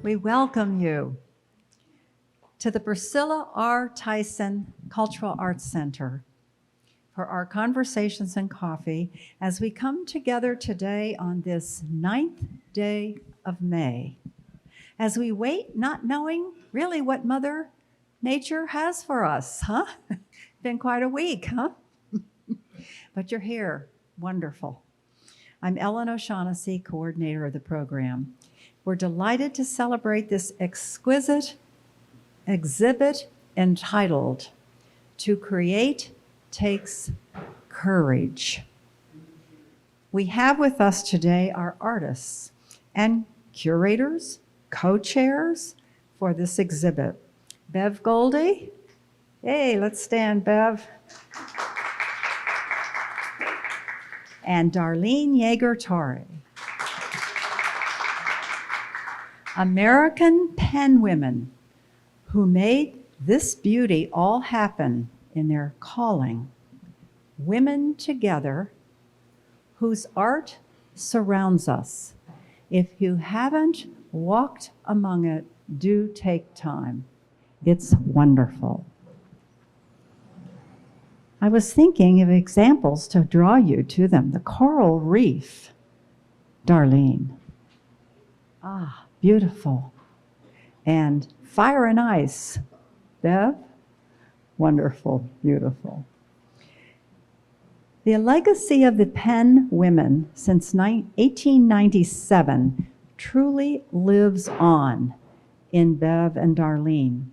We welcome you to the Priscilla R. Tyson Cultural Arts Center for our conversations and coffee as we come together today on this 9th day of May. As we wait, not knowing really what Mother Nature has for us, huh? Been quite a week, huh? But you're here. Wonderful. I'm Ellen O'Shaughnessy, coordinator of the program. We're delighted to celebrate this exquisite exhibit entitled "To Create Takes Courage." We have with us today our artists and curators, co-chairs for this exhibit. Bev Goldie. Hey, let's stand, Bev. And Darlene Yeager-Torre. American pen women who made this beauty all happen in their calling. Women together whose art surrounds us. If you haven't walked among it, do take time. It's wonderful. I was thinking of examples to draw you to them. The coral reef, Darlene. Ah, beautiful. And fire and ice, Bev. Wonderful, beautiful. The legacy of the pen women since 1897 truly lives on in Bev and Darlene.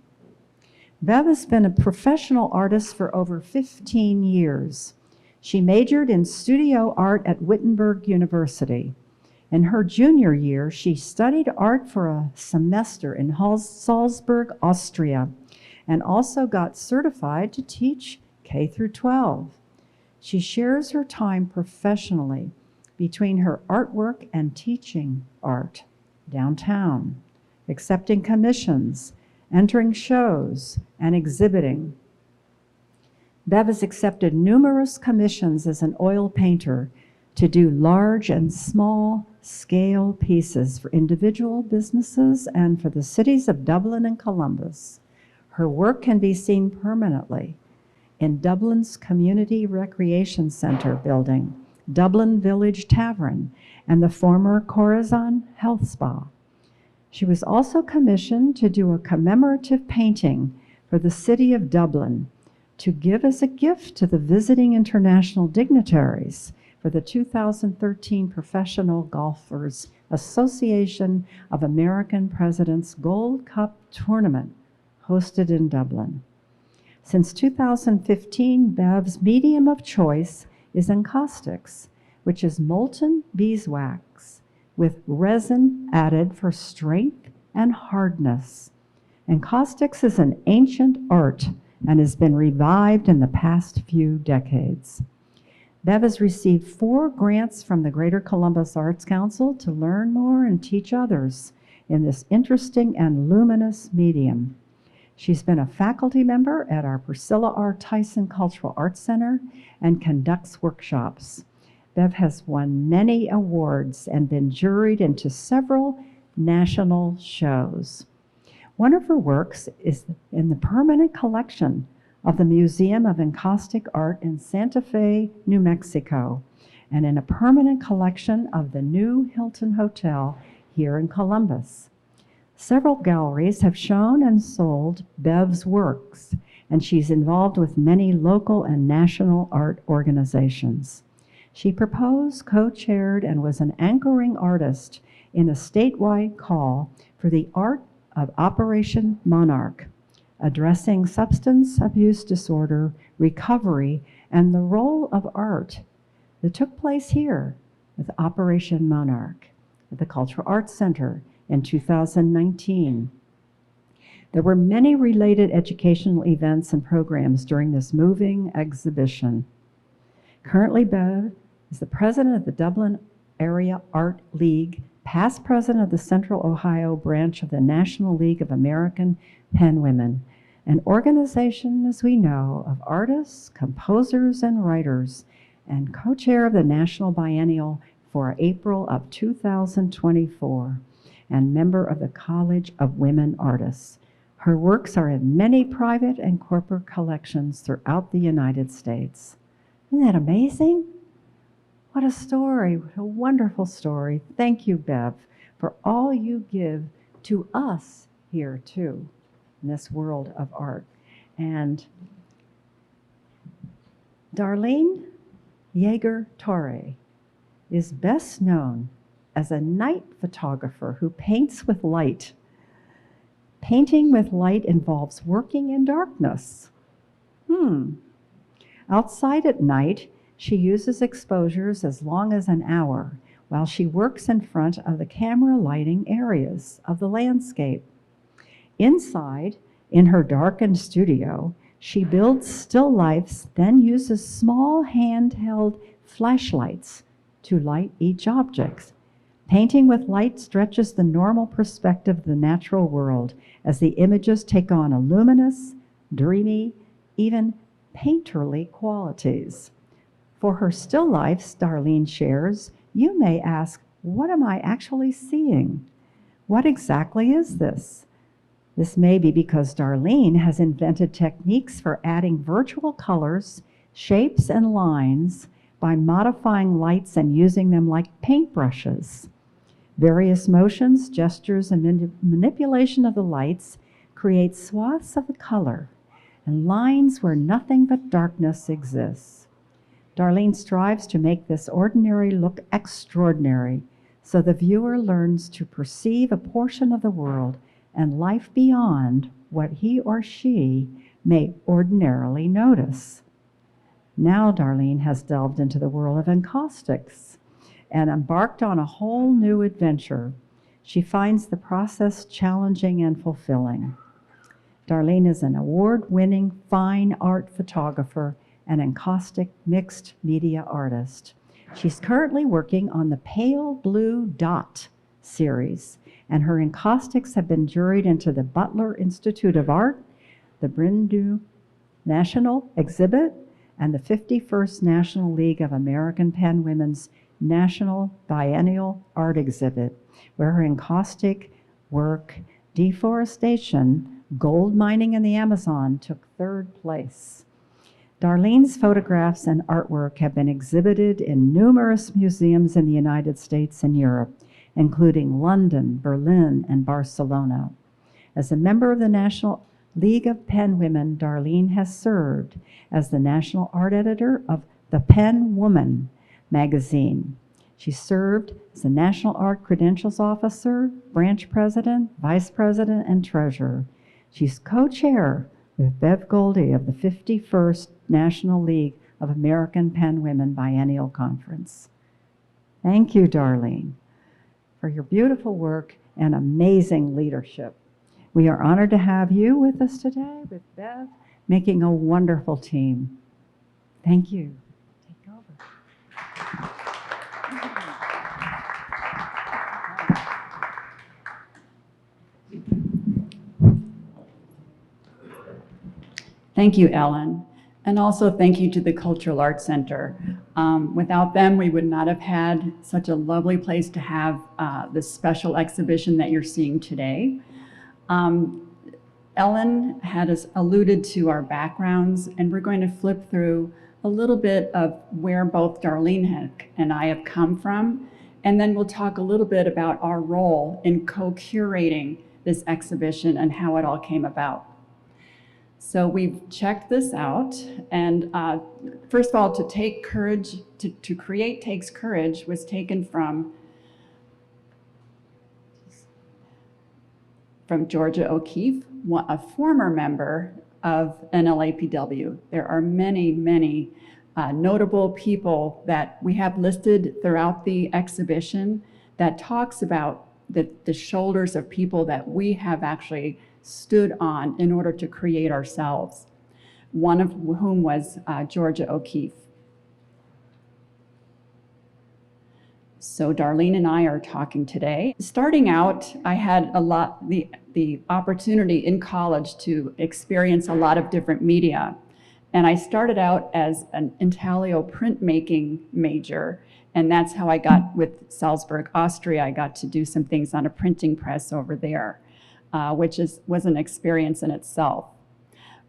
Bev has been a professional artist for over 15 years. She majored in studio art at Wittenberg University. In her junior year, she studied art for a semester in Salzburg, Austria, and also got certified to teach K through 12. She shares her time professionally between her artwork and teaching art downtown, accepting commissions, entering shows, and exhibiting. Bev has accepted numerous commissions as an oil painter to do large and small scale pieces for individual businesses and for the cities of Dublin and Columbus. Her work can be seen permanently in Dublin's Community Recreation Center building, Dublin Village Tavern, and the former Corazon Health Spa. She was also commissioned to do a commemorative painting for the city of Dublin to give as a gift to the visiting international dignitaries for the 2013 Professional Golfers Association of American Presidents Gold Cup Tournament hosted in Dublin. Since 2015, Bev's medium of choice is encaustics, which is molten beeswax with resin added for strength and hardness. Encaustics is an ancient art and has been revived in the past few decades. Bev has received 4 grants from the Greater Columbus Arts Council to learn more and teach others in this interesting and luminous medium. She's been a faculty member at our Priscilla R. Tyson Cultural Arts Center and conducts workshops. Bev has won many awards and been juried into several national shows. One of her works is in the permanent collection of the Museum of Encaustic Art in Santa Fe, New Mexico, and in a permanent collection of the New Hilton Hotel here in Columbus. Several galleries have shown and sold Bev's works, and she's involved with many local and national art organizations. She proposed, co-chaired, and was an anchoring artist in a statewide call for the art of Operation Monarch, addressing substance abuse disorder, recovery, and the role of art that took place here with Operation Monarch at the Cultural Arts Center in 2019. There were many related educational events and programs during this moving exhibition. Currently, Bev is the president of the Dublin Area Art League, past president of the Central Ohio branch of the National League of American Pen Women, an organization, as we know, of artists, composers, and writers, and co-chair of the National Biennial for April of 2024. and member of the College of Women Artists. Her works are in many private and corporate collections throughout the United States. Isn't that amazing? What a story, what a wonderful story. Thank you, Bev, for all you give to us here too, in this world of art. And Darlene Yeager-Torre is best known as a night photographer who paints with light. Painting with light involves working in darkness. Outside at night, she uses exposures as long as an hour while she works in front of the camera lighting areas of the landscape. Inside, in her darkened studio, she builds still lifes, then uses small handheld flashlights to light each object. Painting with light stretches the normal perspective of the natural world as the images take on a luminous, dreamy, even painterly qualities. For her still lifes, Darlene shares, you may ask, what am I actually seeing? What exactly is this? This may be because Darlene has invented techniques for adding virtual colors, shapes, and lines by modifying lights and using them like paintbrushes. Various motions, gestures, and manipulation of the lights create swaths of the color and lines where nothing but darkness exists. Darlene strives to make this ordinary look extraordinary, so the viewer learns to perceive a portion of the world and life beyond what he or she may ordinarily notice. Now Darlene has delved into the world of encaustics and embarked on a whole new adventure. She finds the process challenging and fulfilling. Darlene is an award-winning fine art photographer and encaustic mixed media artist. She's currently working on the Pale Blue Dot series, and her encaustics have been juried into the Butler Institute of Art, the Brindle National Exhibit, and the 51st National League of American Pen Women's National Biennial Art Exhibit, where her encaustic work, Deforestation, Gold Mining in the Amazon, took third place. Darlene's photographs and artwork have been exhibited in numerous museums in the United States and Europe, including London, Berlin, and Barcelona. As a member of the National League of Pen Women, Darlene has served as the national art editor of the Pen Woman magazine. She served as the National Art Credentials Officer, branch president, vice president, and treasurer. She's co-chair with Bev Goldie of the 51st National League of American Pen Women Biennial Conference. Thank you, Darlene, for your beautiful work and amazing leadership. We are honored to have you with us today, with Bev, making a wonderful team. Thank you. Take over. Thank you, Ellen. And also thank you to the Cultural Arts Center. Without them, we would not have had such a lovely place to have this special exhibition that you're seeing today. Ellen had us alluded to our backgrounds, and we're going to flip through a little bit of where both Darlene and I have come from, and then we'll talk a little bit about our role in co-curating this exhibition and how it all came about. So we've checked this out, and first of all, to take courage, to create takes courage was taken from Georgia O'Keeffe, a former member of NLAPW. There are many, many notable people that we have listed throughout the exhibition that talks about the shoulders of people that we have actually stood on in order to create ourselves, one of whom was Georgia O'Keeffe. So Darlene and I are talking today. Starting out, I had the opportunity in college to experience a lot of different media. And I started out as an intaglio printmaking major, and that's how I got with Salzburg, Austria. I got to do some things on a printing press over there, which was an experience in itself.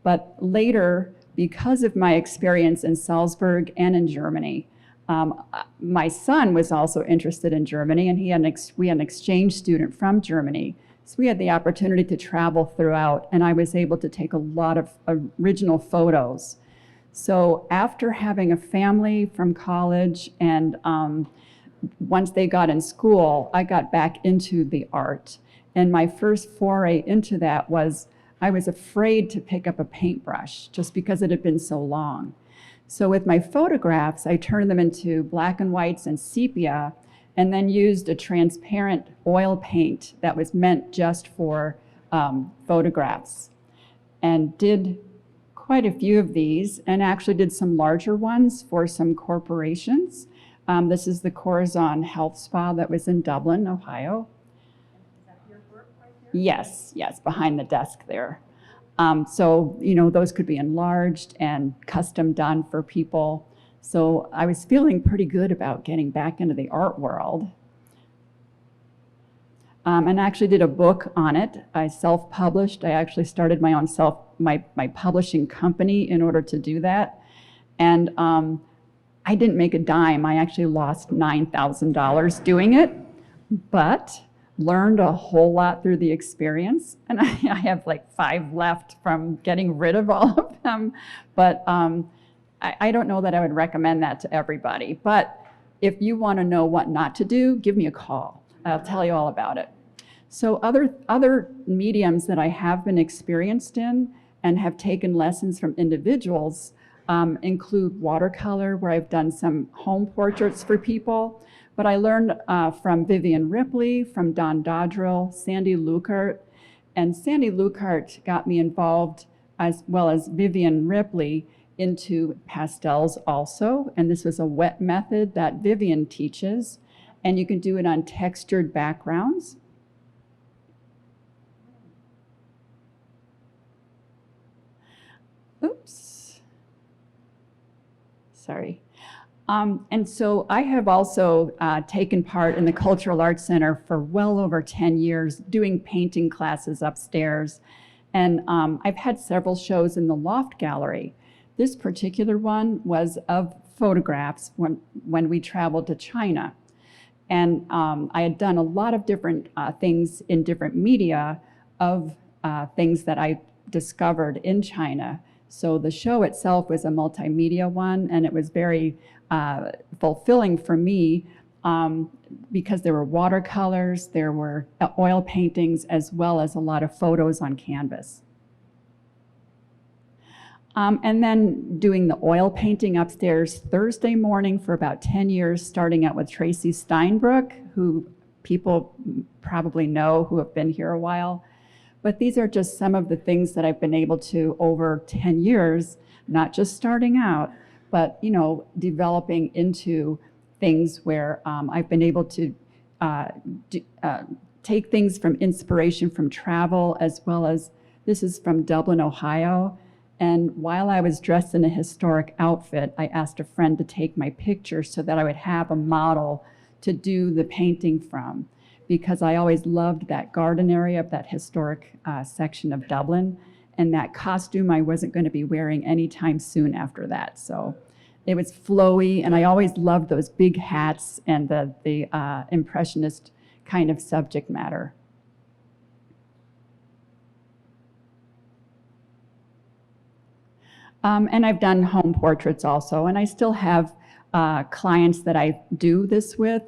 But later, because of my experience in Salzburg and in Germany, my son was also interested in Germany, and we had an exchange student from Germany. So we had the opportunity to travel throughout, and I was able to take a lot of original photos. So after having a family from college, and once they got in school, I got back into the art. And my first foray into that was I was afraid to pick up a paintbrush just because it had been so long. So with my photographs, I turned them into black and whites and sepia, and then used a transparent oil paint that was meant just for photographs. And did quite a few of these, and actually did some larger ones for some corporations. This is the Corazon Health Spa that was in Dublin, Ohio. Is that your work right there? Yes, behind the desk there. So, those could be enlarged and custom done for people. So I was feeling pretty good about getting back into the art world. And I actually did a book on it. I self-published. I actually started my own my publishing company in order to do that. And I didn't make a dime. I actually lost $9,000 doing it, but learned a whole lot through the experience. And I have like 5 left from getting rid of all of them. But I don't know that I would recommend that to everybody. But if you want to know what not to do, give me a call. I'll tell you all about it. So other mediums that I have been experienced in and have taken lessons from individuals include watercolor, where I've done some home portraits for people. But I learned from Vivian Ripley, from Don Dodrill, Sandy Lukart. And Sandy Lukart got me involved, as well as Vivian Ripley, into pastels also. And this was a wet method that Vivian teaches. And you can do it on textured backgrounds. Oops. Sorry. And so I have also taken part in the Cultural Arts Center for well over 10 years, doing painting classes upstairs. And I've had several shows in the Loft Gallery. This particular one was of photographs when we traveled to China. And I had done a lot of different things in different media of things that I discovered in China. So the show itself was a multimedia one, and it was very fulfilling for me because there were watercolors, there were oil paintings, as well as a lot of photos on canvas. And then doing the oil painting upstairs Thursday morning for about 10 years, starting out with Tracy Steinbrook, who people probably know who have been here a while. But these are just some of the things that I've been able to, over 10 years, not just starting out, but developing into things where I've been able to take things from inspiration from travel, as well as, this is from Dublin, Ohio. And while I was dressed in a historic outfit, I asked a friend to take my picture so that I would have a model to do the painting from, because I always loved that garden area of that historic section of Dublin. And that costume I wasn't going to be wearing anytime soon after that. So it was flowy, and I always loved those big hats and the impressionist kind of subject matter. And I've done home portraits also, and I still have clients that I do this with.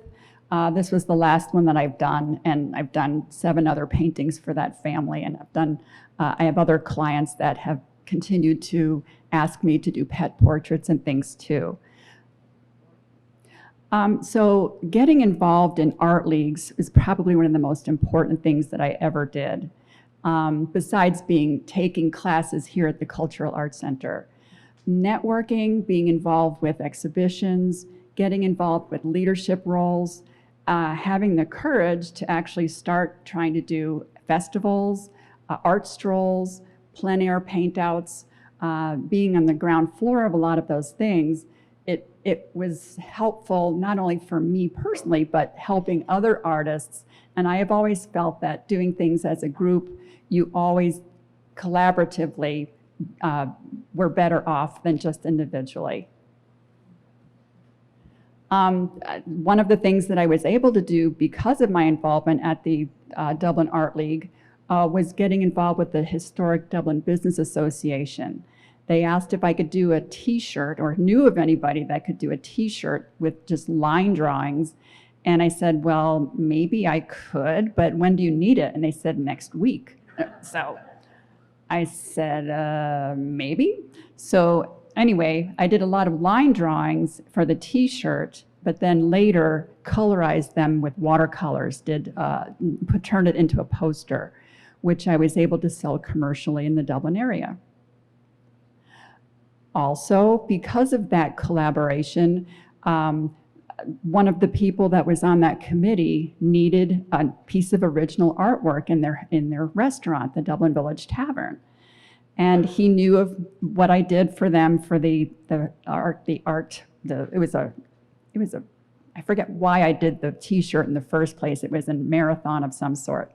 This was the last one that I've done, and I've done 7 other paintings for that family, and I have other clients that have continued to ask me to do pet portraits and things too. So getting involved in art leagues is probably one of the most important things that I ever did. Besides taking classes here at the Cultural Arts Center. Networking, being involved with exhibitions, getting involved with leadership roles, having the courage to actually start trying to do festivals, art strolls, plein air paint outs, being on the ground floor of a lot of those things, it was helpful not only for me personally, but helping other artists. And I have always felt that doing things as a group, you always collaboratively were better off than just individually. One of the things that I was able to do because of my involvement at the Dublin Art League was getting involved with the Historic Dublin Business Association. They asked if I could do a t-shirt or knew of anybody that could do a t-shirt with just line drawings. And I said, well, maybe I could, but when do you need it? And they said next week. So I said, maybe. So anyway, I did a lot of line drawings for the t-shirt, but then later colorized them with watercolors, turned it into a poster, which I was able to sell commercially in the Dublin area. Also, because of that collaboration, one of the people that was on that committee needed a piece of original artwork in their restaurant, the Dublin Village Tavern. And he knew of what I did for them for it was a, I forget why I did the t-shirt in the first place. It was a marathon of some sort.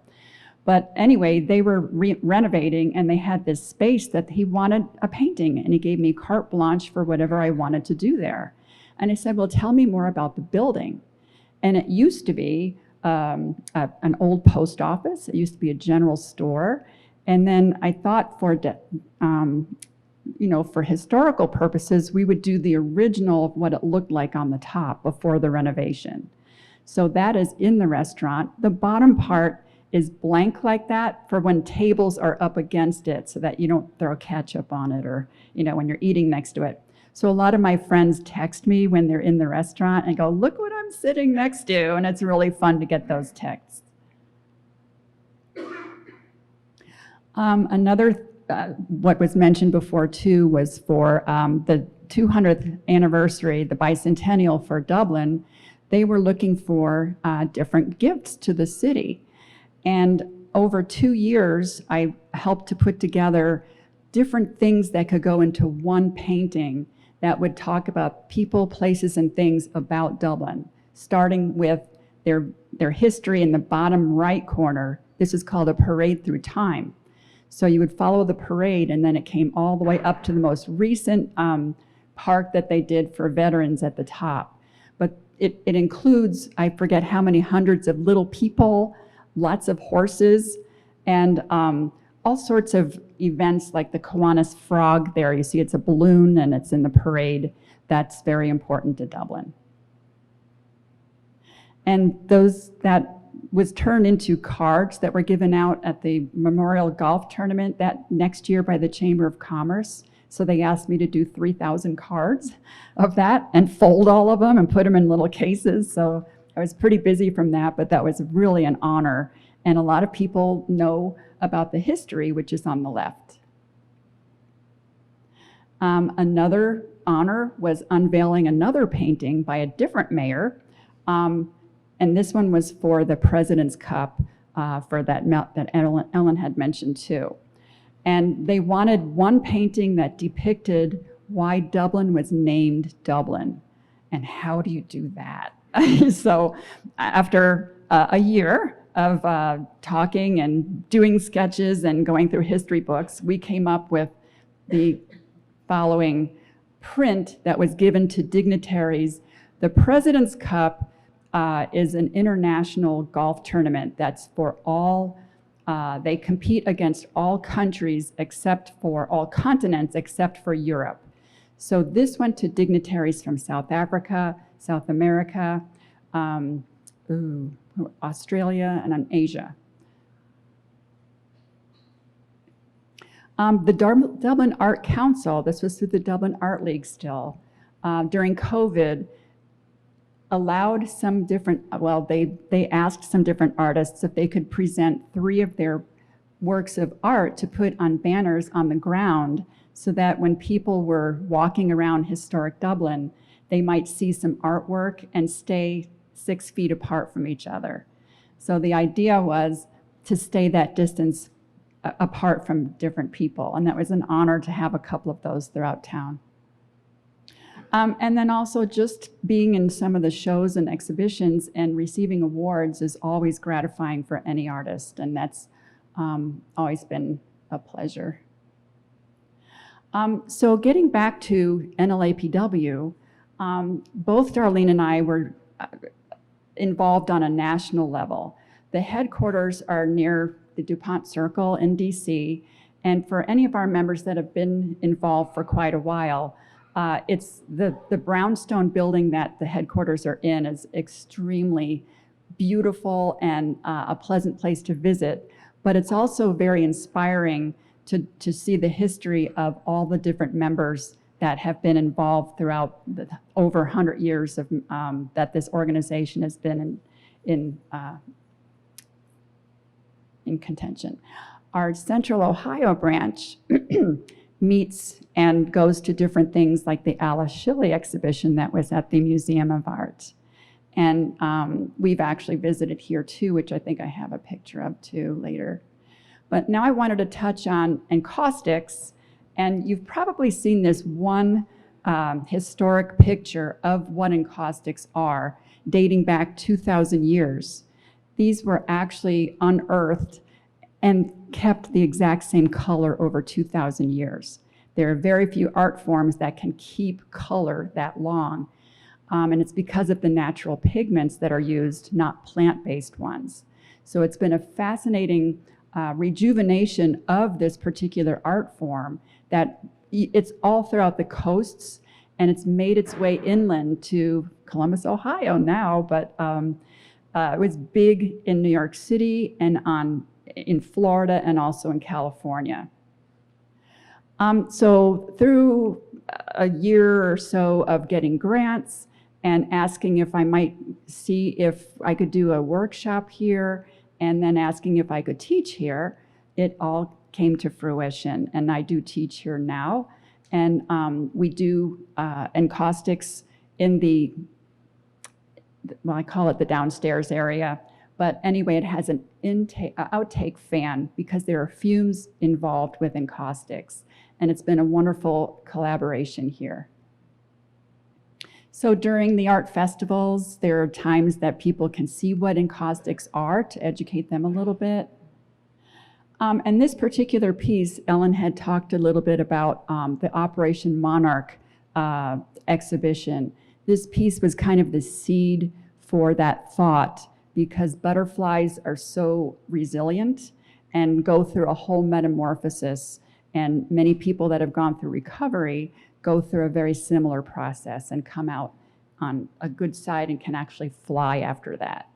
But anyway, they were renovating and they had this space that he wanted a painting, and he gave me carte blanche for whatever I wanted to do there. And I said, well, tell me more about the building. And it used to be an old post office. It used to be a general store. And then I thought for historical purposes, we would do the original of what it looked like on the top before the renovation. So that is in the restaurant. The bottom part is blank like that for when tables are up against it so that you don't throw ketchup on it or, when you're eating next to it. So a lot of my friends text me when they're in the restaurant and go, look what I'm sitting next to. And it's really fun to get those texts. What was mentioned before too was for the 200th anniversary, the bicentennial for Dublin, they were looking for different gifts to the city. And over 2 years, I helped to put together different things that could go into one painting that would talk about people, places, and things about Dublin, starting with their history in the bottom right corner. This is called a parade through time. So you would follow the parade, and then it came all the way up to the most recent park that they did for veterans at the top. But it includes, I forget how many hundreds of little people, lots of horses, and all sorts of events like the Kiwanis Frog there. You see it's a balloon and it's in the parade. That's very important to Dublin. And that was turned into cards that were given out at the Memorial Golf Tournament that next year by the Chamber of Commerce. So they asked me to do 3,000 cards of that and fold all of them and put them in little cases. So I was pretty busy from that, but that was really an honor. And a lot of people know about the history, which is on the left. Another honor was unveiling another painting by a different mayor. And this one was for the President's Cup for that Ellen had mentioned too. And they wanted one painting that depicted why Dublin was named Dublin. And how do you do that? So after a year of talking and doing sketches and going through history books, we came up with the following print that was given to dignitaries. The President's Cup is an international golf tournament that's for all, they compete against all countries all continents except for Europe. So this went to dignitaries from South Africa, South America, Australia, and Asia. The Dublin Art Council, this was through the Dublin Art League still, during COVID, allowed some different, they asked some different artists if they could present 3 of their works of art to put on banners on the ground so that when people were walking around historic Dublin, they might see some artwork and stay 6 feet apart from each other. So the idea was to stay that distance apart from different people. And that was an honor to have a couple of those throughout town. And then also just being in some of the shows and exhibitions and receiving awards is always gratifying for any artist, and that's always been a pleasure. So getting back to NLAPW, both Darlene and I were involved on a national level. The headquarters are near the DuPont Circle in DC, and for any of our members that have been involved for quite a while, it's the brownstone building that the headquarters are in is extremely beautiful and a pleasant place to visit, but it's also very inspiring to see the history of all the different members that have been involved throughout the over 100 years of, that this organization has been in contention. Our Central Ohio branch meets and goes to different things like the Alice Shilley exhibition that was at the Museum of Art. And we've actually visited here too, which I think I have a picture of too later. But now I wanted to touch on encaustics, and you've probably seen this one historic picture of what encaustics are, dating back 2,000 years. These were actually unearthed and kept the exact same color over 2,000 years. There are very few art forms that can keep color that long. And it's because of the natural pigments that are used, not plant-based ones. So it's been a fascinating rejuvenation of this particular art form that it's all throughout the coasts, and it's made its way inland to Columbus, Ohio now, but it was big in New York City and in Florida and also in California. So through a year or so of getting grants and asking if I might see if I could do a workshop here, and then asking if I could teach here, it all came to fruition, and I do teach here now. And we do encaustics in well, I call it the downstairs area, but anyway, it has an outtake fan because there are fumes involved with encaustics, and it's been a wonderful collaboration here. So during the art festivals, there are times that people can see what encaustics are to educate them a little bit. And this particular piece, Ellen had talked a little bit about the Operation Monarch exhibition. This piece was kind of the seed for that thought, because butterflies are so resilient and go through a whole metamorphosis, and many people that have gone through recovery go through a very similar process and come out on a good side and can actually fly after that.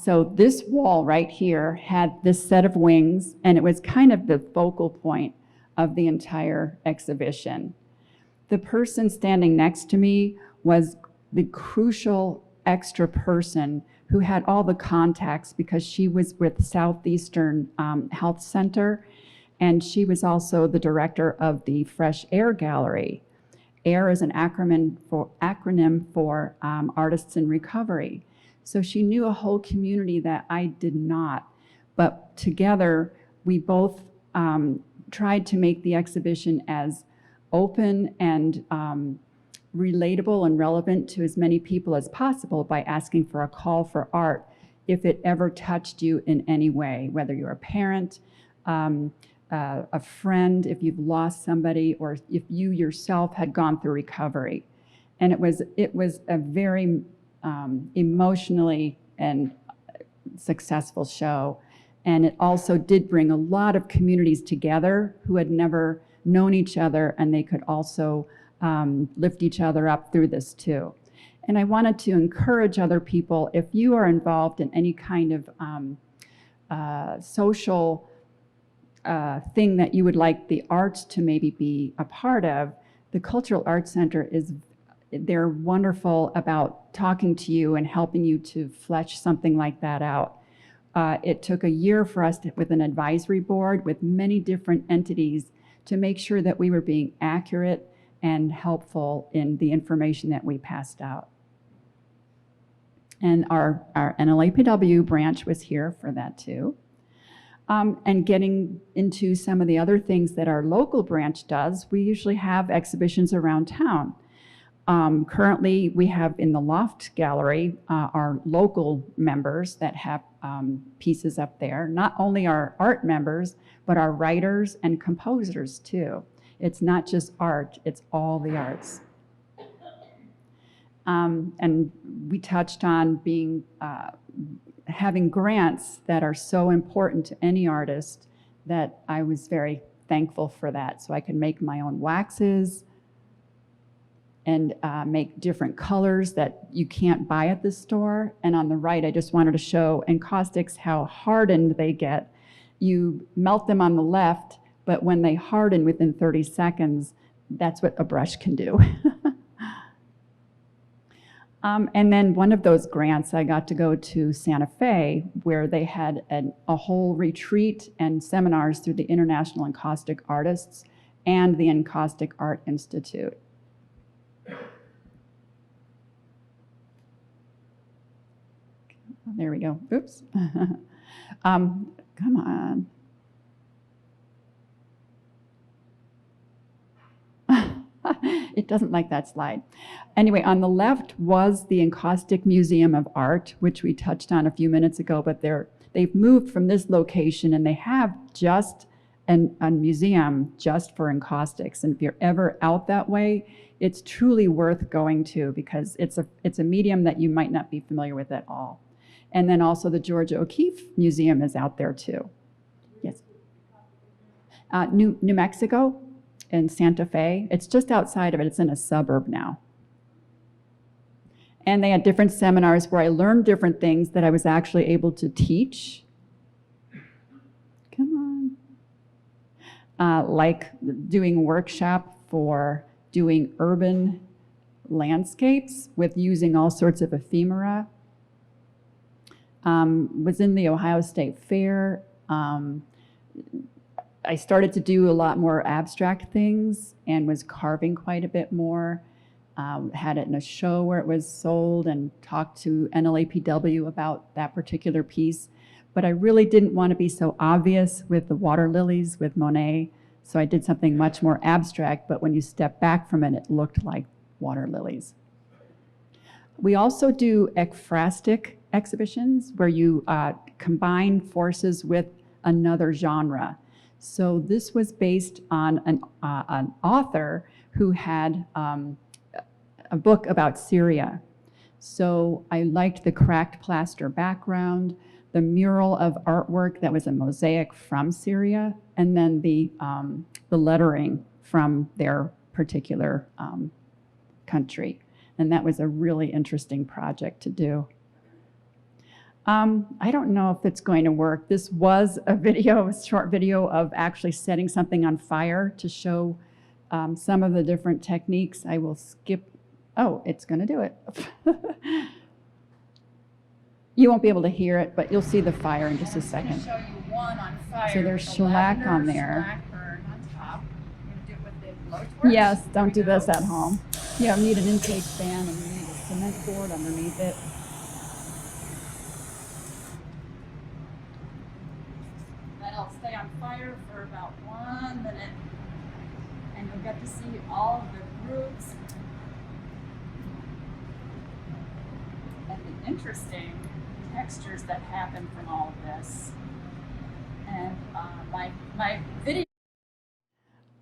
So this wall right here had this set of wings, and it was kind of the focal point of the entire exhibition. The person standing next to me was the crucial extra person who had all the contacts, because she was with Southeastern Health Center, and she was also the director of the Fresh Air Gallery. AIR is an acronym for Artists in Recovery. So she knew a whole community that I did not. But together, we both tried to make the exhibition as open and relatable and relevant to as many people as possible by asking for a call for art if it ever touched you in any way, whether you're a parent, a friend, if you've lost somebody, or if you yourself had gone through recovery. And it was a very emotionally and successful show. And it also did bring a lot of communities together who had never known each other, and they could also lift each other up through this too. And I wanted to encourage other people, if you are involved in any kind of social thing that you would like the arts to maybe be a part of, the Cultural Arts Center they're wonderful about talking to you and helping you to flesh something like that out. It took a year for us with an advisory board with many different entities to make sure that we were being accurate and helpful in the information that we passed out. And our NLAPW branch was here for that too. And getting into some of the other things that our local branch does, we usually have exhibitions around town. Currently, we have in the Loft Gallery our local members that have pieces up there. Not only our art members, but our writers and composers too. It's not just art, it's all the arts. And we touched on being having grants that are so important to any artist that I was very thankful for that. So I could make my own waxes and make different colors that you can't buy at the store. And on the right, I just wanted to show encaustics how hardened they get. You melt them on the left, but when they harden within 30 seconds, that's what a brush can do. And then one of those grants, I got to go to Santa Fe, where they had a whole retreat and seminars through the International Encaustic Artists and the Encaustic Art Institute. There we go. Oops. Come on. It doesn't like that slide. Anyway, on the left was the Encaustic Museum of Art, which we touched on a few minutes ago, but they've moved from this location and they have just a museum just for encaustics. And if you're ever out that way, it's truly worth going to because it's a medium that you might not be familiar with at all. And then also the Georgia O'Keeffe Museum is out there too. Yes. New Mexico in Santa Fe. It's just outside of it. It's in a suburb now. And they had different seminars where I learned different things that I was actually able to teach. Come on. Like doing a workshop for doing urban landscapes with using all sorts of ephemera. Was in the Ohio State Fair. I started to do a lot more abstract things and was carving quite a bit more. Had it in a show where it was sold and talked to NLAPW about that particular piece. But I really didn't want to be so obvious with the water lilies with Monet. So I did something much more abstract, but when you step back from it, it looked like water lilies. We also do ekphrastic exhibitions where you combine forces with another genre. So this was based on an author who had a book about Syria. So I liked the cracked plaster background, the mural of artwork that was a mosaic from Syria, and then the lettering from their particular country. And that was a really interesting project to do. I don't know if it's going to work. This was a short video of actually setting something on fire to show some of the different techniques. I will skip. Oh, it's going to do it. You won't be able to hear it, but you'll see the fire in just a second. Show you one on fire. So there's shellac on there. Shellac burn on top. You're gonna do it with the blowtorch? Yes, don't do this at home. You need an intake fan and you need a cement board underneath it. Then it'll stay on fire for about 1 minute. And you'll get to see all of the grooves. And the interesting textures that happen from all of this. And my video.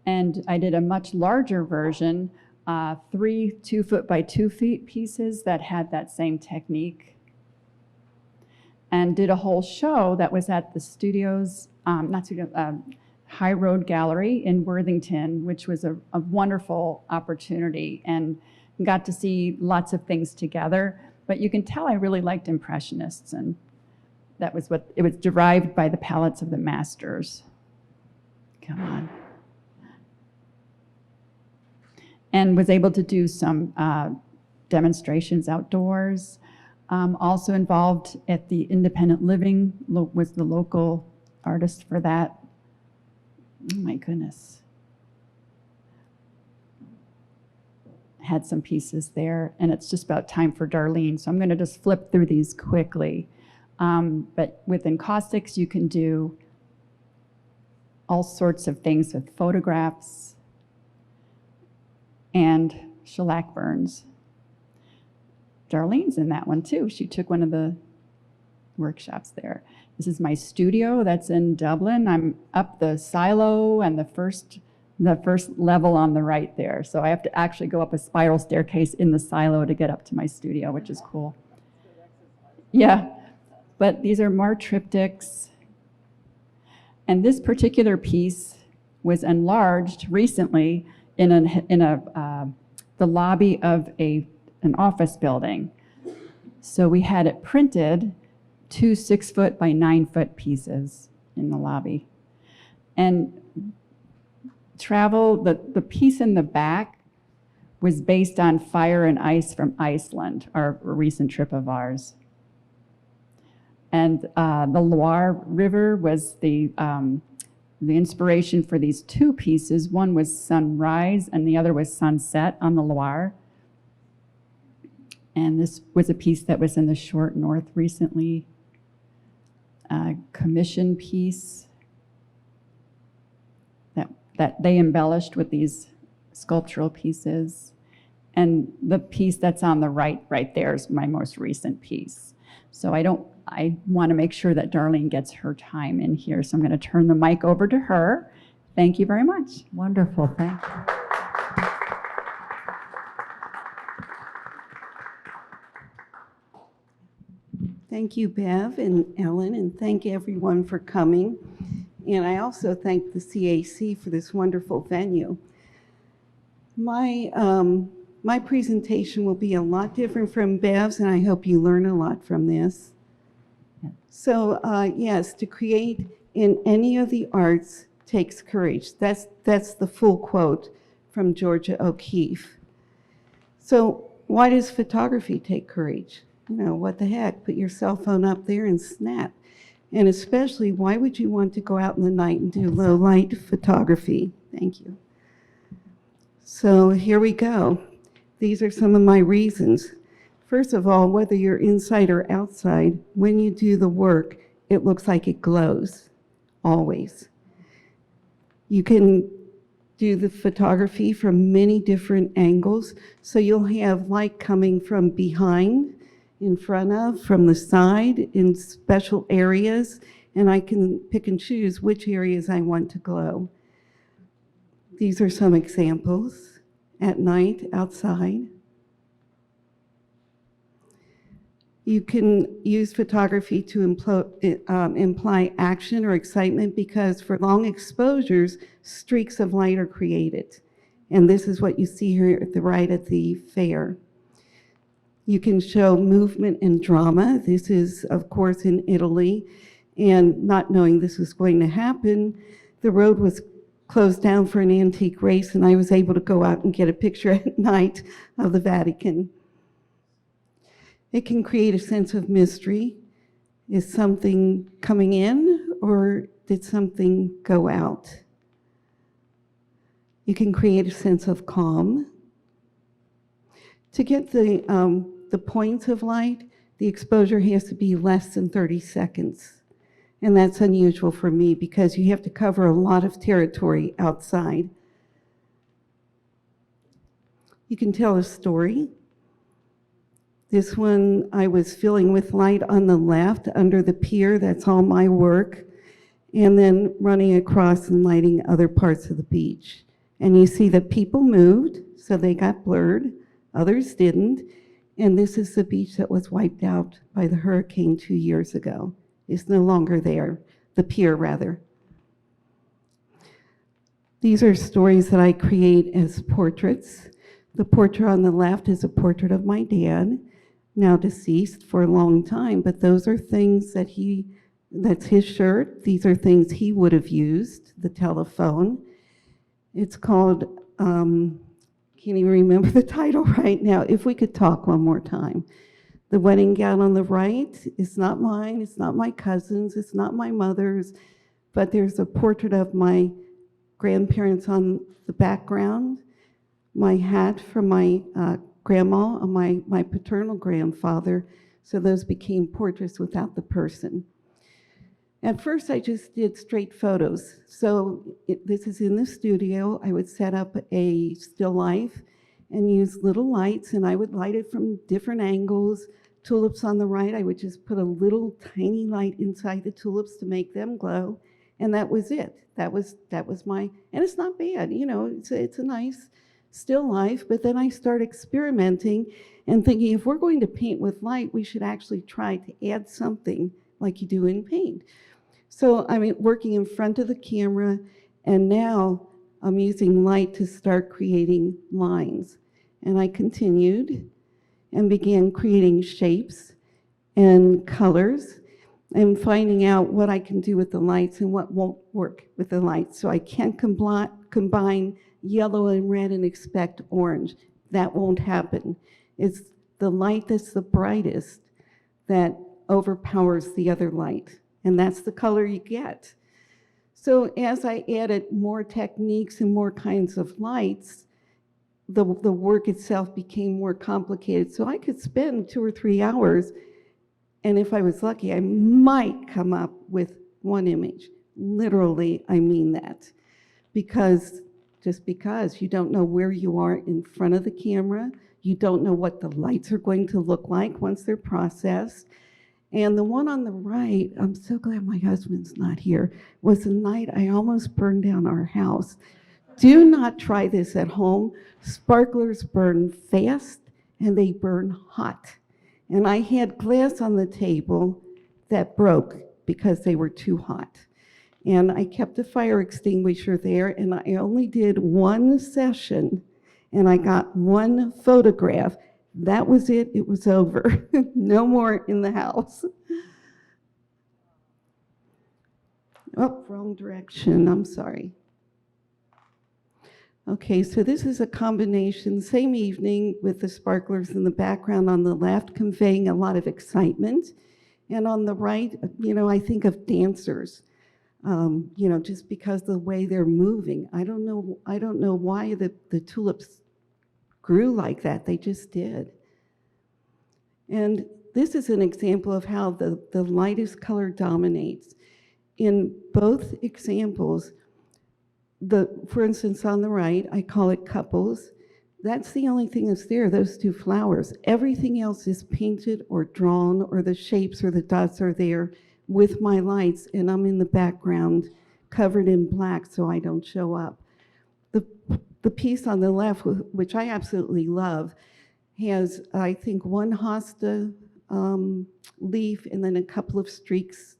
And I did a much larger version, 3 2-foot by 2 feet pieces that had that same technique. And did a whole show that was at the studios, High Road Gallery in Worthington, which was a wonderful opportunity and got to see lots of things together. But you can tell I really liked Impressionists, and that was what it was derived by the palettes of the masters. Come on. And was able to do some demonstrations outdoors. Also involved at the Independent Living, was the local artist for that. Oh my goodness. Had some pieces there, and it's just about time for Darlene, so I'm going to just flip through these quickly. But with encaustics, you can do all sorts of things with photographs and shellac burns. Darlene's in that one too. She took one of the workshops there. This is my studio that's in Dublin. I'm up the silo and the first level on the right there. So I have to actually go up a spiral staircase in the silo to get up to my studio, which is cool. Yeah, but these are more triptychs. And this particular piece was enlarged recently in the lobby of an office building. So we had it printed, 2 6-foot by 9-foot pieces in the lobby. And the piece in the back was based on Fire and Ice from Iceland, a recent trip of ours. And the Loire River was the inspiration for these 2 pieces. One was sunrise and the other was sunset on the Loire. And this was a piece that was in the Short North recently. Commission piece that they embellished with these sculptural pieces. And the piece that's on the right there is my most recent piece. So I want to make sure that Darlene gets her time in here. So I'm going to turn the mic over to her. Thank you very much. Wonderful, thank you. Thank you, Bev and Ellen, and thank everyone for coming. And I also thank the CAC for this wonderful venue. My presentation will be a lot different from Bev's, and I hope you learn a lot from this. So yes, to create in any of the arts takes courage. That's the full quote from Georgia O'Keeffe. So why does photography take courage? You know, what the heck? Put your cell phone up there and snap. And especially, why would you want to go out in the night and do low light photography? Thank you. So here we go. These are some of my reasons. First of all, whether you're inside or outside, when you do the work, it looks like it glows, always. You can do the photography from many different angles, so you'll have light coming from behind, in front of, from the side, in special areas, and I can pick and choose which areas I want to glow. These are some examples at night, outside. You can use photography to imply action or excitement because for long exposures, streaks of light are created. And this is what you see here at the right at the fair. You can show movement and drama. This is, of course, in Italy. And not knowing this was going to happen, the road was closed down for an antique race, and I was able to go out and get a picture at night of the Vatican. It can create a sense of mystery. Is something coming in, or did something go out? You can create a sense of calm. To get the points of light, the exposure has to be less than 30 seconds. And that's unusual for me because you have to cover a lot of territory outside. You can tell a story. This one I was filling with light on the left under the pier, that's all my work, and then running across and lighting other parts of the beach. And you see that people moved, so they got blurred, others didn't, and this is the beach that was wiped out by the hurricane 2 years ago. It's no longer there, the pier rather. These are stories that I create as portraits. The portrait on the left is a portrait of my dad, now deceased for a long time, but those are things that that's his shirt. These are things he would have used, the telephone. It's called, can't even remember the title right now, If We Could Talk One More Time. The wedding gown on the right is not mine, it's not my cousin's, it's not my mother's, but there's a portrait of my grandparents on the background, my hat from my grandma, my paternal grandfather, so those became portraits without the person. At first, I just did straight photos. So this is in the studio. I would set up a still life and use little lights, and I would light it from different angles. Tulips on the right, I would just put a little tiny light inside the tulips to make them glow, and that was it. That was my, and it's not bad, you know, it's a nice still life. But then I start experimenting and thinking, if we're going to paint with light, we should actually try to add something like you do in paint. So I'm working in front of the camera, and now I'm using light to start creating lines. And I continued and began creating shapes and colors and finding out what I can do with the lights and what won't work with the lights. So I can't combine yellow and red and expect orange. That won't happen. It's the light that's the brightest that overpowers the other light, and that's the color you get. So as I added more techniques and more kinds of lights, the work itself became more complicated. So I could spend 2 or 3 hours, and if I was lucky, I might come up with one image. Literally, I mean that. Just because you don't know where you are in front of the camera, you don't know what the lights are going to look like once they're processed. And the one on the right, I'm so glad my husband's not here, was the night I almost burned down our house. Do not try this at home. Sparklers burn fast and they burn hot. And I had glass on the table that broke because they were too hot. And I kept a fire extinguisher there, and I only did one session, and I got one photograph. That was it. It was over. No more in the house. Oh, wrong direction. I'm sorry. Okay, so this is a combination, same evening, with the sparklers in the background on the left, conveying a lot of excitement. And on the right, you know, I think of dancers, you know, just because the way they're moving. I don't know why the tulips grew like that. They just did. And this is an example of how the lightest color dominates. In both examples, for instance, on the right, I call it couples. That's the only thing that's there, those two flowers. Everything else is painted or drawn, or the shapes or the dots are there with my lights, and I'm in the background covered in black so I don't show up. The piece on the left, which I absolutely love, has, I think, one hosta leaf and then a couple of streaks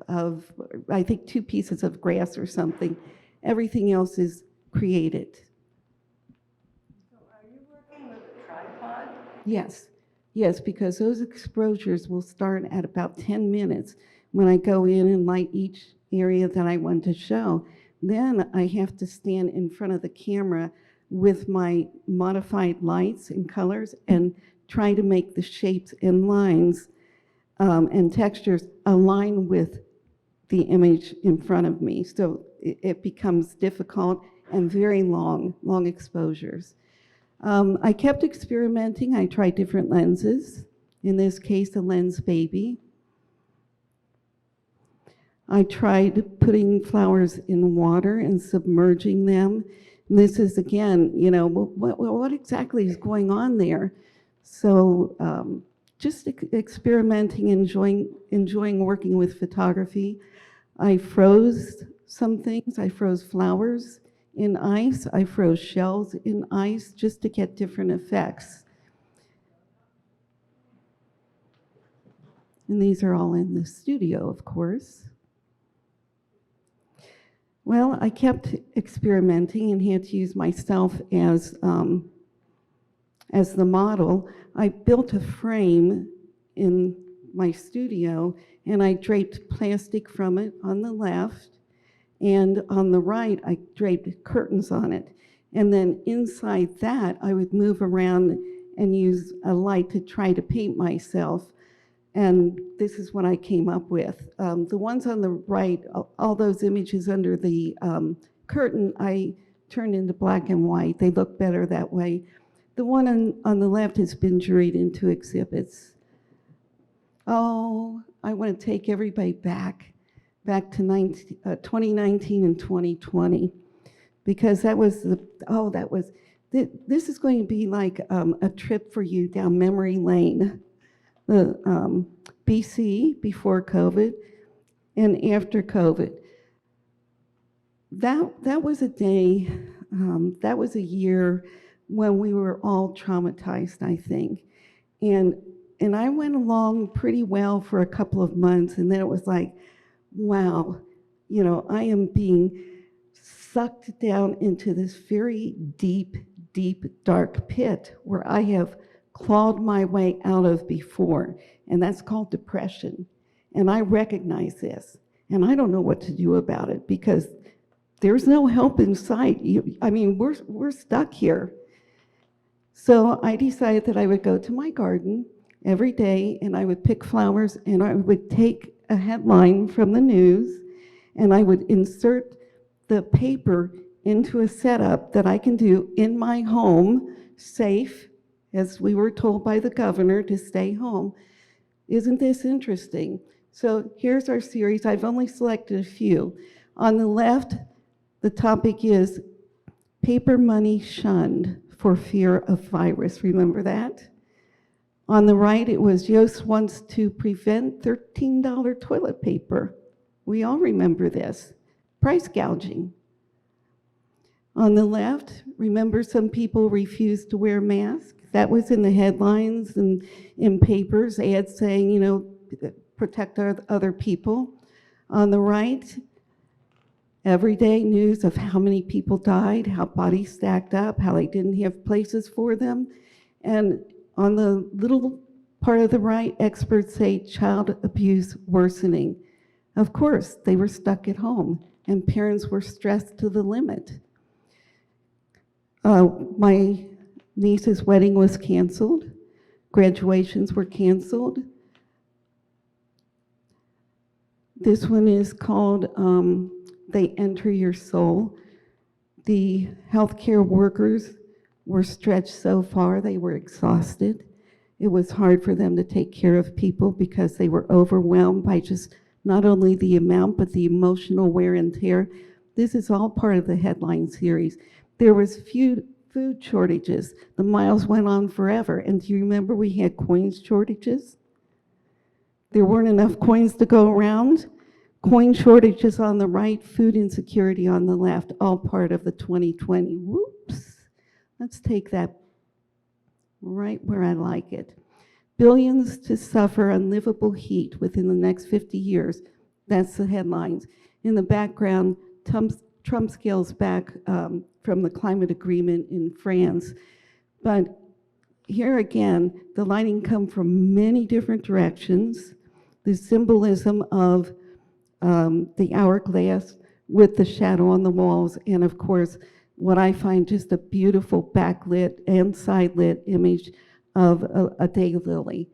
of, I think, 2 pieces of grass or something. Everything else is created. So are you working with a tripod? Yes, because those exposures will start at about 10 minutes when I go in and light each area that I want to show. Then I have to stand in front of the camera with my modified lights and colors and try to make the shapes and lines and textures align with the image in front of me. So it becomes difficult and very long exposures. I kept experimenting. I tried different lenses. In this case, a lens baby. I tried putting flowers in water and submerging them. And this is, again, you know, what exactly is going on there? So just experimenting, enjoying working with photography. I froze some things. I froze flowers in ice. I froze shells in ice just to get different effects. And these are all in the studio, of course. Well, I kept experimenting and had to use myself as the model. I built a frame in my studio, and I draped plastic from it on the left, and on the right, I draped curtains on it. And then inside that, I would move around and use a light to try to paint myself. And this is what I came up with. The ones on the right, all those images under the curtain, I turned into black and white. They look better that way. The one on the left has been juried into exhibits. Oh, I want to take everybody back. back to 2019 and 2020, because that was this is going to be like a trip for you down memory lane. The BC, before COVID, and after COVID. That was a day, that was a year when we were all traumatized, I think. And I went along pretty well for a couple of months, and then it was like, wow, you know, I am being sucked down into this very deep, deep, dark pit where I have clawed my way out of before, and that's called depression. And I recognize this, and I don't know what to do about it because there's no help in sight. I mean, we're stuck here. So I decided that I would go to my garden every day, and I would pick flowers, and I would take a headline from the news, and I would insert the paper into a setup that I can do in my home, safe, as we were told by the governor to stay home. Isn't this interesting? So here's our series. I've only selected a few. On the left, the topic is paper money shunned for fear of virus. Remember that? On the right, it was Yost wants to prevent $13 toilet paper. We all remember this. Price gouging. On the left, remember some people refused to wear masks? That was in the headlines and in papers, ads saying, you know, protect other people. On the right, everyday news of how many people died, how bodies stacked up, how they didn't have places for them. And on the little part of the right, experts say child abuse worsening. Of course, they were stuck at home and parents were stressed to the limit. My niece's wedding was canceled. Graduations were canceled. This one is called They Enter Your Soul. The healthcare workers were stretched so far, they were exhausted. It was hard for them to take care of people because they were overwhelmed by just not only the amount, but the emotional wear and tear. This is all part of the headline series. There was food shortages. The miles went on forever. And do you remember we had coins shortages? There weren't enough coins to go around. Coin shortages on the right, food insecurity on the left, all part of the 2020. Whoops. Let's take that right where I like it. Billions to suffer unlivable heat within the next 50 years. That's the headlines. In the background, Trump scales back from the climate agreement in France. But here again, the lighting comes from many different directions. The symbolism of the hourglass with the shadow on the walls, and of course, what I find just a beautiful backlit and side-lit image of a daylily.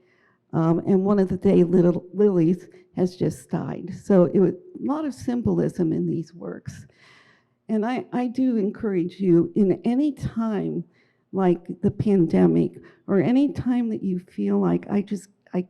And one of the daylilies has just died. So it was a lot of symbolism in these works. And I do encourage you, in any time like the pandemic, or any time that you feel like I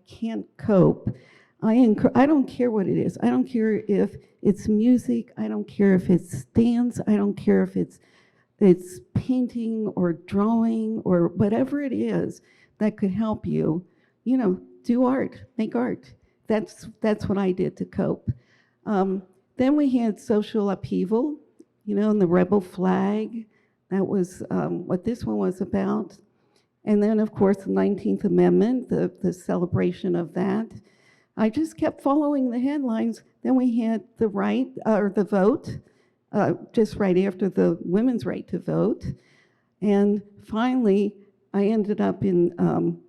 can't cope, I don't care what it is. I don't care if it's music. I don't care if it's dance. I don't care if it's painting or drawing or whatever it is that could help you. You know, do art, make art. That's what I did to cope. Then we had social upheaval, you know, and the rebel flag. That was what this one was about. And then, of course, the 19th Amendment, the celebration of that. I just kept following the headlines. Then we had the right, or the vote, just right after the women's right to vote. And finally, I ended up in,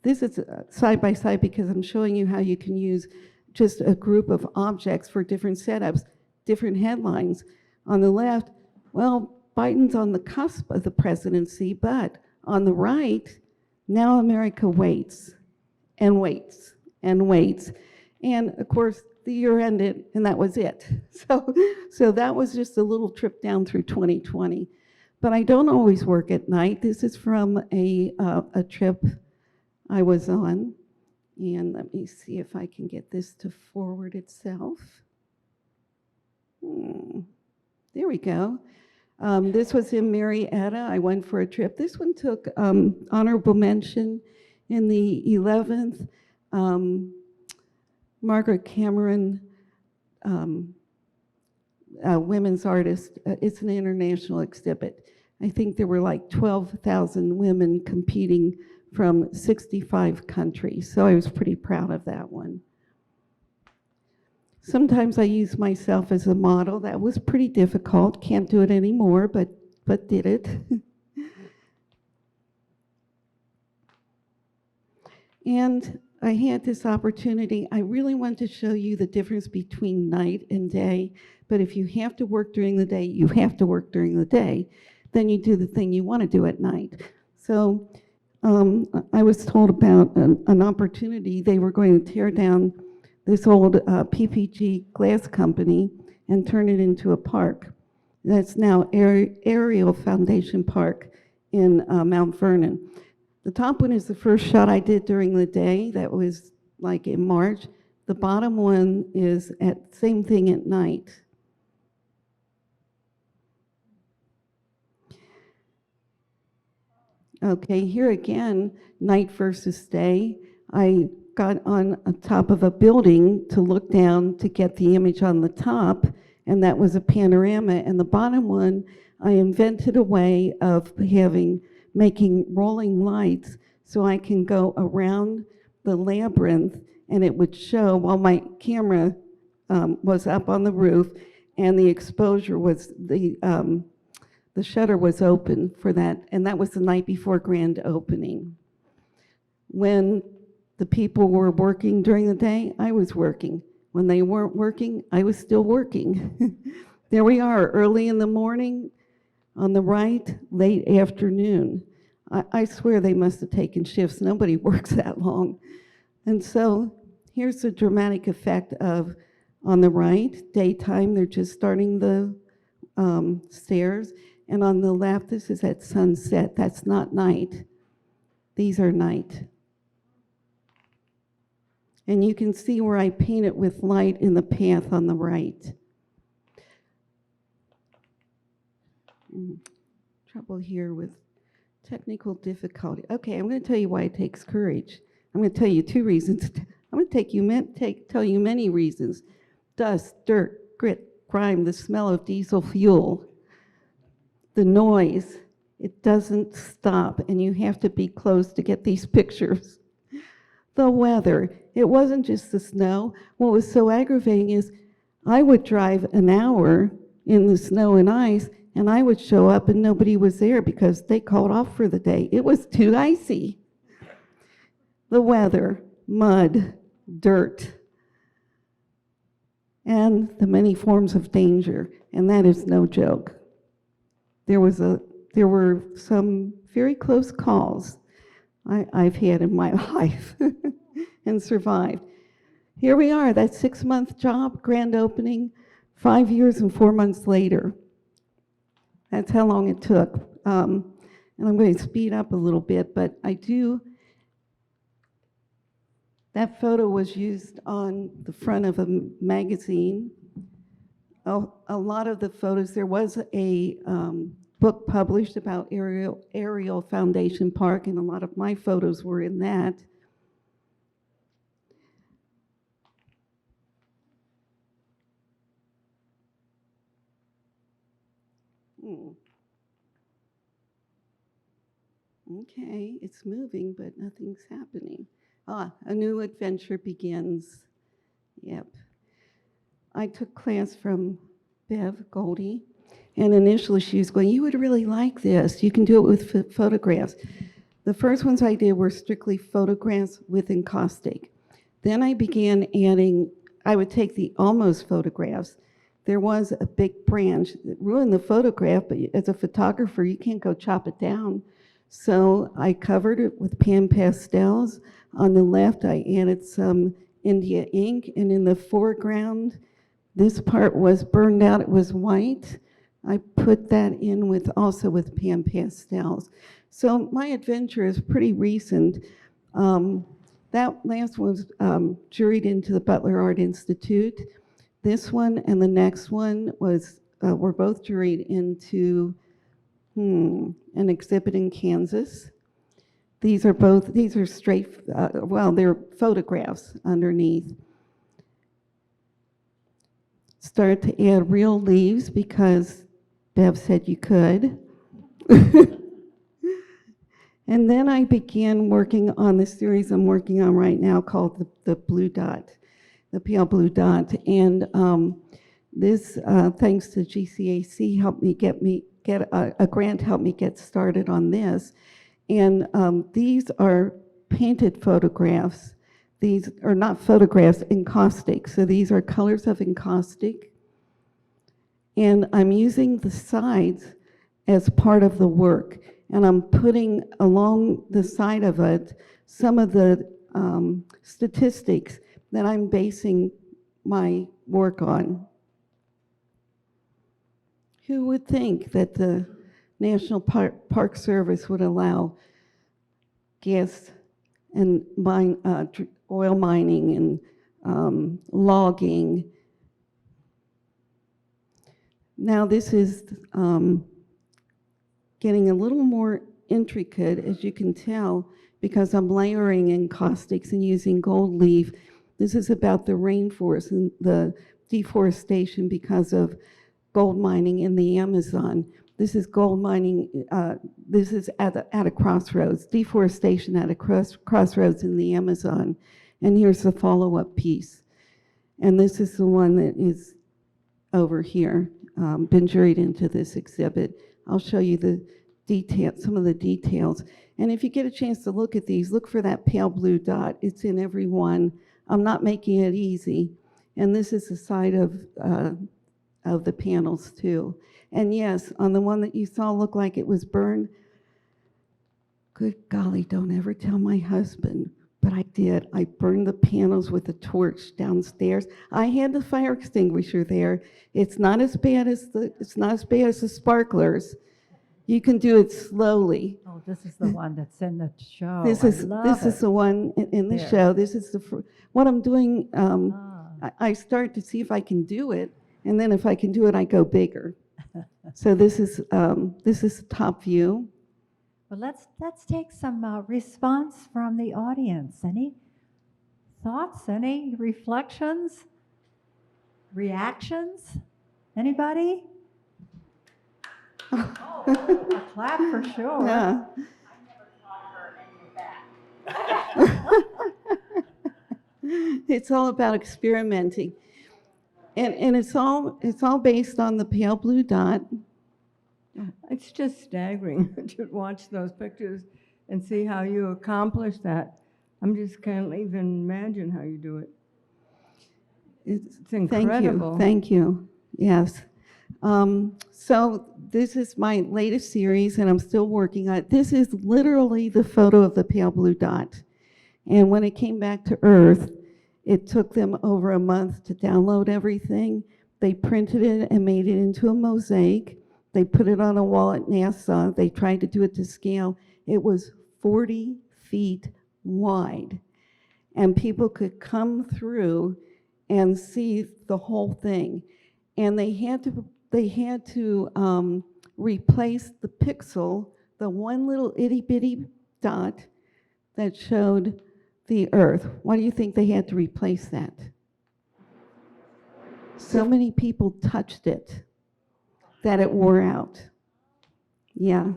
this is side by side because I'm showing you how you can use just a group of objects for different setups, different headlines. On the left, well, Biden's on the cusp of the presidency, but on the right, now America waits and waits and waits. And of course, the year ended and that was it. So that was just a little trip down through 2020. But I don't always work at night. This is from a trip I was on. And let me see if I can get this to forward itself. There we go. This was in Marietta. I went for a trip. This one took honorable mention in the 11th. Margaret Cameron, women's artist. It's an international exhibit. I think there were like 12,000 women competing from 65 countries. So I was pretty proud of that one. Sometimes I use myself as a model. That was pretty difficult. Can't do it anymore, but did it. And I had this opportunity. I really want to show you the difference between night and day. But if you have to work during the day, you have to work during the day. Then you do the thing you want to do at night. So I was told about an opportunity. They were going to tear down this old PPG glass company and turn it into a park. That's now Ariel Foundation Park in Mount Vernon. The top one is the first shot I did during the day. That was like in March. The bottom one is same thing at night. Okay, here again, night versus day. I got on top of a building to look down to get the image on the top, and that was a panorama. And the bottom one, I invented a way of making rolling lights so I can go around the labyrinth, and it would show while my camera was up on the roof, and the exposure was the shutter was open for that, and that was the night before grand opening. When the people were working during the day, I was working. When they weren't working, I was still working. There we are, early in the morning, on the right, late afternoon. I swear they must have taken shifts. Nobody works that long. And so here's the dramatic effect of, on the right, daytime, they're just starting the stairs. And on the left, this is at sunset. That's not night. These are night. And you can see where I paint it with light in the path on the right. Trouble here with technical difficulty. Okay, I'm going to tell you why it takes courage. I'm going to tell you 2 reasons. I'm going to tell you many reasons. Dust, dirt, grit, grime, the smell of diesel fuel, the noise. It doesn't stop, and you have to be close to get these pictures. The weather. It wasn't just the snow. What was so aggravating is I would drive an hour in the snow and ice, and I would show up and nobody was there because they called off for the day. It was too icy. The weather, mud, dirt, and the many forms of danger, and that is no joke. There were some very close calls I've had in my life and survived. Here we are, that 6-month job, grand opening, 5 years and 4 months later. That's how long it took. And I'm going to speed up a little bit, but that photo was used on the front of a magazine. A lot of the photos, there was a book published about Ariel Foundation Park, and a lot of my photos were in that. Okay, it's moving, but nothing's happening. A new adventure begins. Yep. I took class from Bev Goldie, and initially she was going, you would really like this. You can do it with photographs. The first ones I did were strictly photographs with encaustic. Then I began adding, I would take the almost photographs. There was a big branch that ruined the photograph, but as a photographer, you can't go chop it down. So I covered it with pan pastels. On the left, I added some India ink, and in the foreground, this part was burned out, it was white. I put that in also with pan pastels. So my adventure is pretty recent. That last one was juried into the Butler Art Institute. This one and the next one were both juried into an exhibit in Kansas. These are straight, they're photographs underneath. Started to add real leaves because Bev said you could. And then I began working on the series I'm working on right now called the Blue Dot, the Pale Blue Dot. And this, thanks to GCAC, helped me get a grant, helped me get started on this. And these are painted photographs. These are not photographs, encaustic. So these are colors of encaustic. And I'm using the sides as part of the work. And I'm putting along the side of it some of the statistics that I'm basing my work on. Who would think that the National Park Service would allow gas and oil mining and logging? Now this is getting a little more intricate, as you can tell, because I'm layering encaustics and using gold leaf. This is about the rainforest and the deforestation because of gold mining in the Amazon. This is gold mining, this is at a crossroads, deforestation at a crossroads in the Amazon. And here's the follow-up piece. And this is the one that is over here, been juried into this exhibit. I'll show you some of the details. And if you get a chance to look at these, look for that pale blue dot. It's in every one. I'm not making it easy. And this is the side of the panels too. And yes, on the one that you saw looked like it was burned, good golly, don't ever tell my husband, but I did. I burned the panels with a torch downstairs. I had the fire extinguisher there. It's not as bad as the sparklers. You can do it slowly. Oh, this is the one that's in the show. This is the one in the There. show. This is what I'm doing. I start to see if I can do it, and then if I can do it, I go bigger. So this is the top view. Well, let's take some response from the audience. Any thoughts? Any reflections? Reactions? Anybody? Oh, a clap for sure. Yeah. It's all about experimenting, and it's all based on the pale blue dot. It's just staggering to watch those pictures and see how you accomplish that. Just can't even imagine how you do it. It's incredible. Thank you. Yes. So this is my latest series, and I'm still working on it. This is literally the photo of the pale blue dot. And when it came back to Earth, it took them over a month to download everything. They printed it and made it into a mosaic. They put it on a wall at NASA. They tried to do it to scale. It was 40 feet wide. And people could come through and see the whole thing. And they had to replace the pixel, the one little itty bitty dot that showed the Earth. Why do you think they had to replace that? So many people touched it that it wore out. Yeah.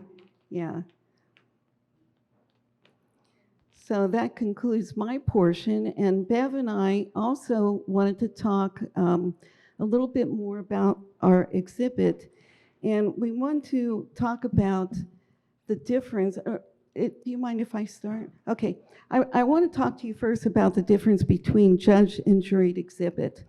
So that concludes my portion, and Bev and I also wanted to talk a little bit more about our exhibit, and we want to talk about the difference. Do you mind if I start? Okay, I want to talk to you first about the difference between judged and juried exhibit,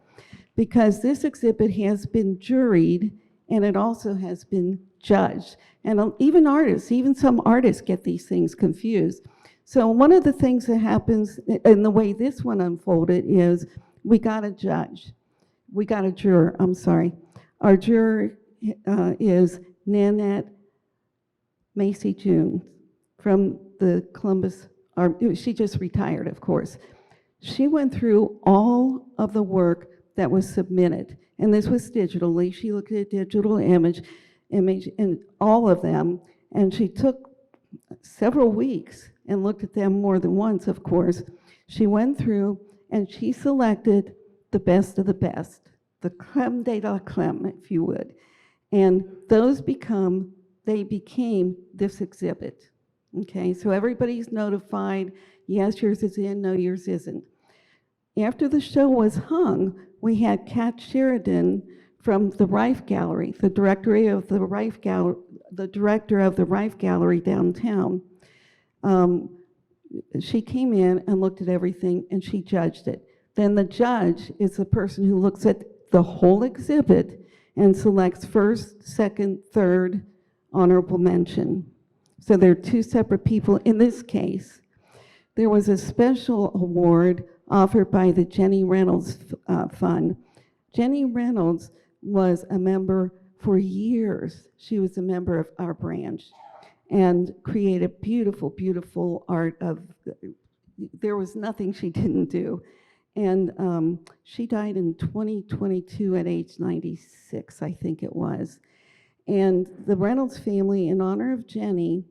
because this exhibit has been juried and it also has been judged. And even some artists get these things confused. So one of the things that happens in the way this one unfolded is we got a juror, I'm sorry. Our juror is Nanette Macy June from the Columbus or she just retired, of course. She went through all of the work that was submitted, and this was digitally. She looked at digital image, and all of them, and she took several weeks and looked at them more than once, of course. She went through and she selected the best of the best, the creme de la creme, if you would. And those became this exhibit. Okay, so everybody's notified, yes, yours is in, no, yours isn't. After the show was hung, we had Kat Sheridan from the Rife Gallery, the director of the Rife Gallery downtown. She came in and looked at everything and she judged it. Then the judge is the person who looks at the whole exhibit and selects first, second, third, honorable mention. So there are two separate people. In this case, there was a special award offered by the Jenny Reynolds Fund. Jenny Reynolds was a member for years. She was a member of our branch and created beautiful, beautiful art of, there was nothing she didn't do. And she died in 2022 at age 96, I think it was. And the Reynolds family, in honor of Jenny,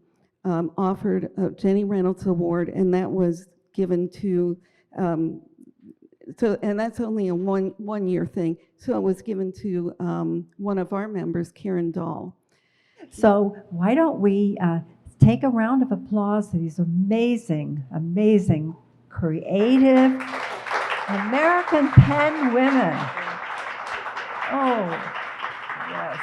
offered a Jenny Reynolds Award, and that was given to, and that's only a one-year thing, so it was given to one of our members, Karen Dahl. So why don't we take a round of applause to these amazing, amazing, creative American pen women. Oh, yes.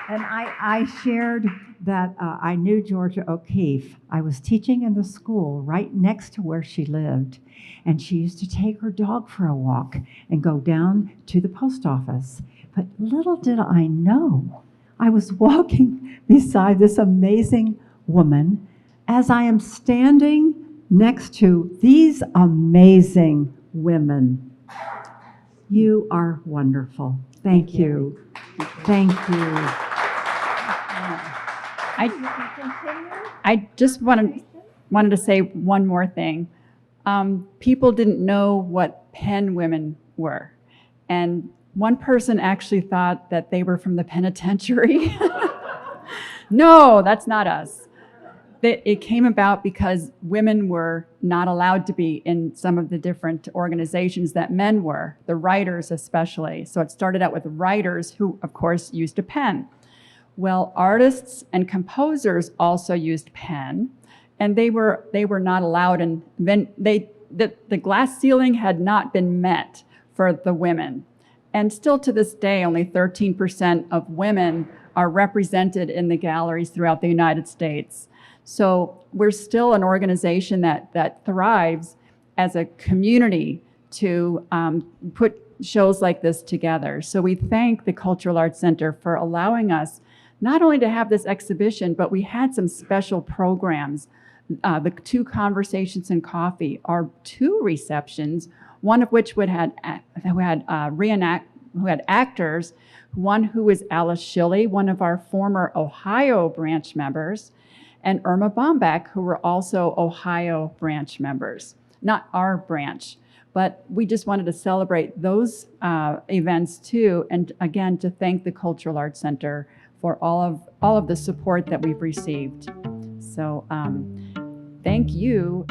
And I shared that I knew Georgia O'Keeffe. I was teaching in the school right next to where she lived, and she used to take her dog for a walk and go down to the post office. But little did I know, I was walking beside this amazing woman as I am standing next to these amazing women. You are wonderful. Thank you. Thank you. I just wanted to say one more thing. People didn't know what pen women were. And one person actually thought that they were from the penitentiary. No, that's not us. It came about because women were not allowed to be in some of the different organizations that men were, the writers especially. So it started out with writers who, of course, used a pen. Well, artists and composers also used pen, and they were not allowed, and then the glass ceiling had not been met for the women. And still to this day, only 13% of women are represented in the galleries throughout the United States. So we're still an organization that thrives as a community to put shows like this together. So we thank the Cultural Arts Center for allowing us not only to have this exhibition, but we had some special programs. The 2 Conversations and Coffee are 2 receptions, one of which who had actors, one who was Alice Shilley, one of our former Ohio branch members, and Irma Bomback, who were also Ohio branch members, not our branch. But we just wanted to celebrate those events too, and again, to thank the Cultural Arts Center for all of the support that we've received. So thank you.